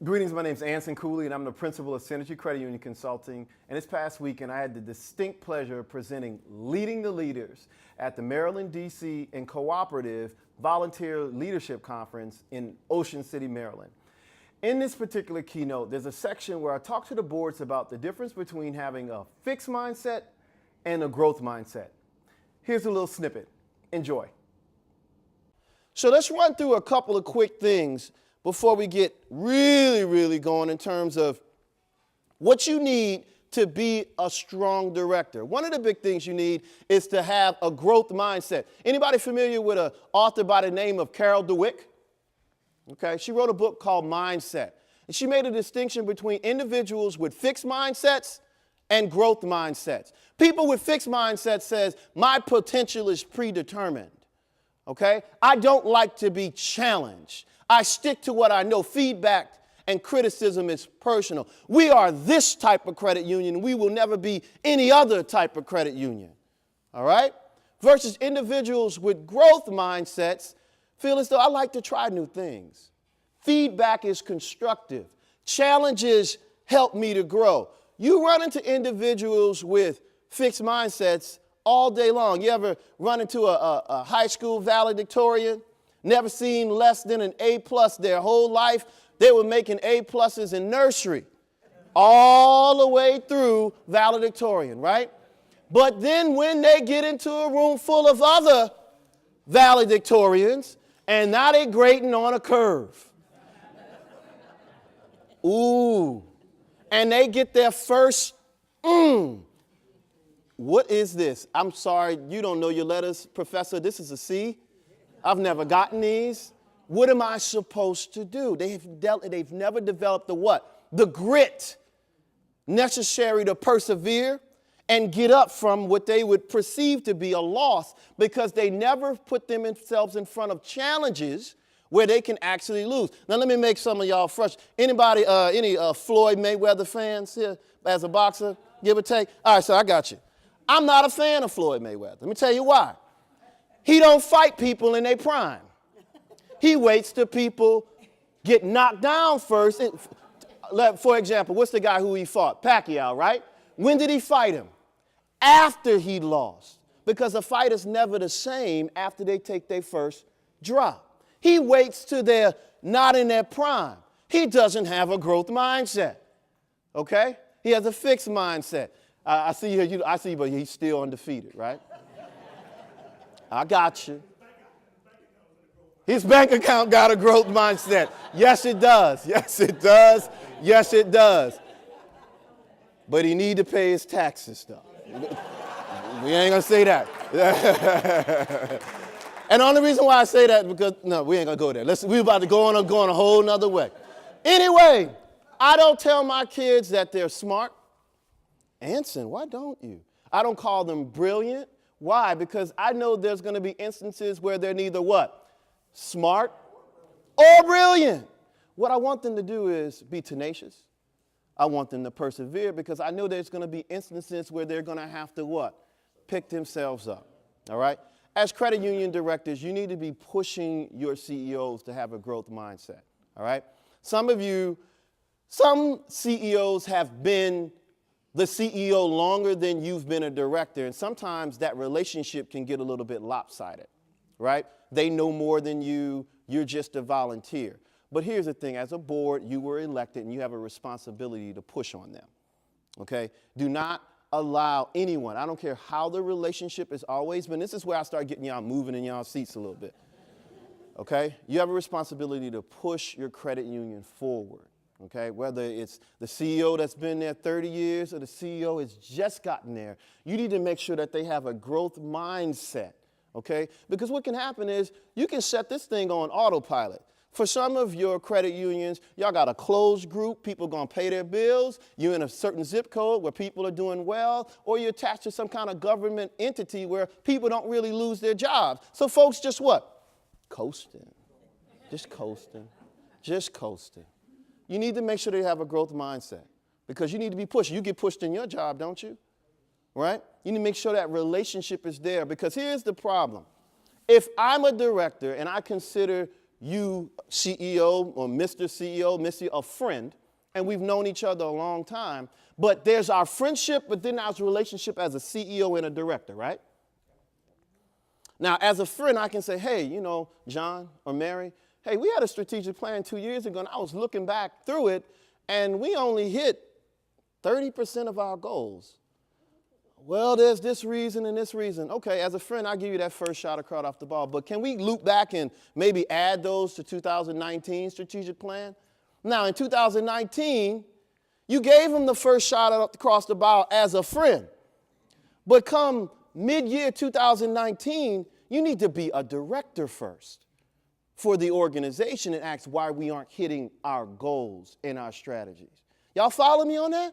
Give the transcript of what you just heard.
Greetings, my name is Anson Cooley, and I'm the principal of Synergy Credit Union Consulting. And this past weekend, I had the distinct pleasure of presenting Leading the Leaders at the Maryland, D.C. and Cooperative Volunteer Leadership Conference in Ocean City, Maryland. In this particular keynote, there's a section where I talk to the boards about the difference between having a fixed mindset and a growth mindset. Here's a little snippet. Enjoy. So let's run through a couple of quick things before we get really going in terms of what you need to be a strong director. One of the big things you need is to have a growth mindset. Anybody familiar with an author by the name of Carol Dweck? Okay, she wrote a book called Mindset. And she made a distinction between individuals with fixed mindsets and growth mindsets. People with fixed mindsets says, my potential is predetermined. Okay, I don't like to be challenged. I stick to what I know. Feedback and criticism is personal. We are this type of credit union. We will never be any other type of credit union. All right? Versus individuals with growth mindsets feel as though I like to try new things. Feedback is constructive. Challenges help me to grow. You run into individuals with fixed mindsets all day long. You ever run into a high school valedictorian? Never seen less than an A+ their whole life. They were making A+ in nursery all the way through valedictorian, right? But then when they get into a room full of other valedictorians, and now they're grading on a curve. Ooh. And they get their first, What is this? I'm sorry, you don't know your letters, Professor. This is a C. I've never gotten these. What am I supposed to do? They've never developed the what? The grit necessary to persevere and get up from what they would perceive to be a loss because they never put themselves in front of challenges where they can actually lose. Now, let me make some of y'all frustrated. Anybody, any Floyd Mayweather fans here as a boxer, give or take? All right, so I got you. I'm not a fan of Floyd Mayweather. Let me tell you why. He don't fight people in their prime. He waits till people get knocked down first. For example, what's the guy who he fought? Pacquiao, right? When did he fight him? After he lost. Because a fighter's never the same after they take their first drop. He waits till they're not in their prime. He doesn't have a growth mindset. Okay? He has a fixed mindset. I see you, but he's still undefeated, right? I got you. His bank account got a growth mindset. Yes, it does. Yes, it does. Yes, it does. But he need to pay his taxes, though. We ain't going to say that. And the only reason why I say that is because, no, we ain't going to go there. We're about to go on a whole nother way. Anyway, I don't tell my kids that they're smart. Anson, why don't you? I don't call them brilliant. Why? Because I know there's going to be instances where they're neither what? Smart or brilliant. What I want them to do is be tenacious. I want them to persevere because I know there's going to be instances where they're going to have to what? Pick themselves up. All right? As credit union directors, you need to be pushing your CEOs to have a growth mindset. All right? Some CEOs have been the CEO longer than you've been a director, and sometimes that relationship can get a little bit lopsided, right? They know more than you, you're just a volunteer. But here's the thing, as a board, you were elected and you have a responsibility to push on them, okay? Do not allow anyone, I don't care how the relationship has always been, this is where I start getting y'all moving in y'all seats a little bit, okay? You have a responsibility to push your credit union forward. Okay, whether it's the CEO that's been there 30 years or the CEO has just gotten there, you need to make sure that they have a growth mindset, okay? Because what can happen is you can set this thing on autopilot. For some of your credit unions, y'all got a closed group, people gonna pay their bills, you're in a certain zip code where people are doing well, or you're attached to some kind of government entity where people don't really lose their jobs. So folks just what? Coasting, just coasting, just coasting. You need to make sure they have a growth mindset because you need to be pushed. You get pushed in your job, don't you? Right? You need to make sure that relationship is there because here's the problem. If I'm a director and I consider you CEO or Mr. CEO, Missy, a friend, and we've known each other a long time, but there's our friendship, but then there's relationship as a CEO and a director, right? Now, as a friend, I can say, hey, you know, John or Mary, hey, we had a strategic plan 2 years ago, and I was looking back through it, and we only hit 30% of our goals. Well, there's this reason and this reason. Okay, as a friend, I'll give you that first shot across off the ball, but can we loop back and maybe add those to 2019 strategic plan? Now, in 2019, you gave them the first shot across the bow as a friend, but come mid-year 2019, you need to be a director first for the organization and ask why we aren't hitting our goals and our strategies. Y'all follow me on that?